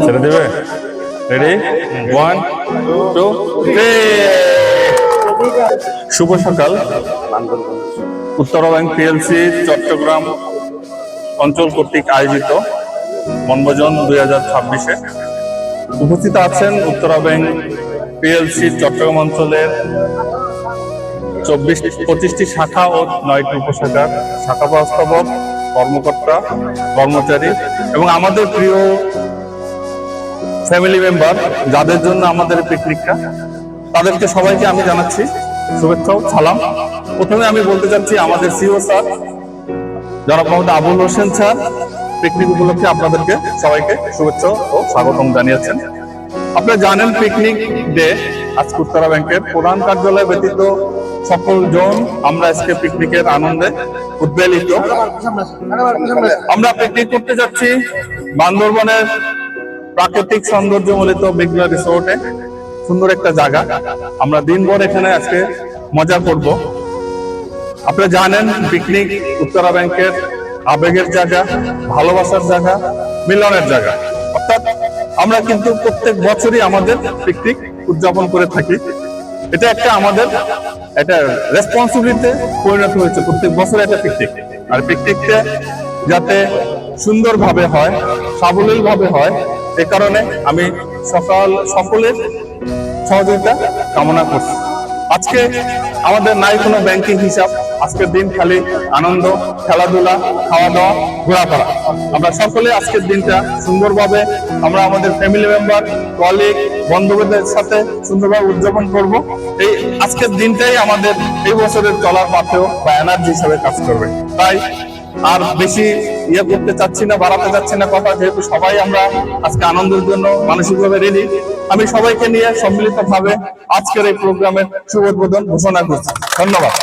ছেড়ে দেবে? রেডি? 1 2 3। শুভ সকাল। উত্তরা ব্যাংক পিএলসি চট্টগ্রাম অঞ্চল কর্তৃক আয়োজিত বনভোজন 2026-এ উপস্থিত আছেন উত্তরা ব্যাংক পিএলসি চট্টগ্রাম অঞ্চলের 25টি শাখা ও 9টি উপশাখার শাখা ব্যবস্থাপক, কর্মকর্তা, কর্মচারী এবং আমাদের প্রিয় ফ্যামিলি মেম্বার যাদের জন্য আমাদের পিকনিকটা, তাদেরকে সবাইকে আমি জানাচ্ছি শুভেচ্ছা ও সালাম। প্রথমে আমি বলতে চাচ্ছি আমাদের সিও স্যার জনাব মোহাম্মদ আবুল হোসেন স্যার পিকনিক উপলক্ষে আপনাদেরকে সবাইকে শুভেচ্ছা ও স্বাগতম জানিয়েছেন। আপনারা জানেন পিকনিক ডে আজকে উত্তরা ব্যাংকের প্রধান কার্যালয় ব্যতীত সকল জোন আমরা আজকে পিকনিকের আনন্দে উদ্বেলিত। আমরা পিকনিক করতে যাচ্ছি বান্দরবনের প্রাকৃতিক সৌন্দর্যমণ্ডিত মেঘলা রিসোর্টে। সুন্দর একটা জায়গা, আমরা দিনভর এখানে আজকে মজা করব। আপনারা জানেন পিকনিক উত্তরা ব্যাংকের আবেগের জায়গা, ভালোবাসার জায়গা, মিলনের জায়গা। অর্থাৎ আমরা কিন্তু প্রত্যেক বছরই আমাদের পিকনিক উদযাপন করে থাকি। এটা একটা আমাদের একটা রেসপন্সিবিলিটিতে পরিণত হয়েছে প্রত্যেক বছর একটা পিকনিক। আর পিকনিকটা যাতে সুন্দরভাবে হয়, সাবলীল ভাবে হয়, এ কারণে আমি সকলের সহযোগিতা কামনা করছি। আজকে আমাদের নাই কোনো ব্যাংকিং হিসাব, আজকের দিন খালি আনন্দ, খেলাধুলা, খাওয়া দাওয়া, ঘোরাফেরা। আমরা সকলে আজকের দিনটা সুন্দরভাবে আমরা আমাদের ফ্যামিলি মেম্বার, কলিগ, বন্ধুদের সাথে সুন্দরভাবে উদযাপন করব। এই আজকের দিনটাই আমাদের এই বছরের চলার পথেও বা এনার্জি হিসেবে কাজ করবে। তাই আর বেশি করতে চাচ্ছি না, বাড়াতে চাচ্ছি না কথা, যেহেতু সবাই আমরা আজকে আনন্দের জন্য মানসিকভাবে রেডি। আমি সবাইকে নিয়ে সম্মিলিতভাবে আজকের এই প্রোগ্রামের শুভ উদ্বোধন ঘোষণা করছি। ধন্যবাদ।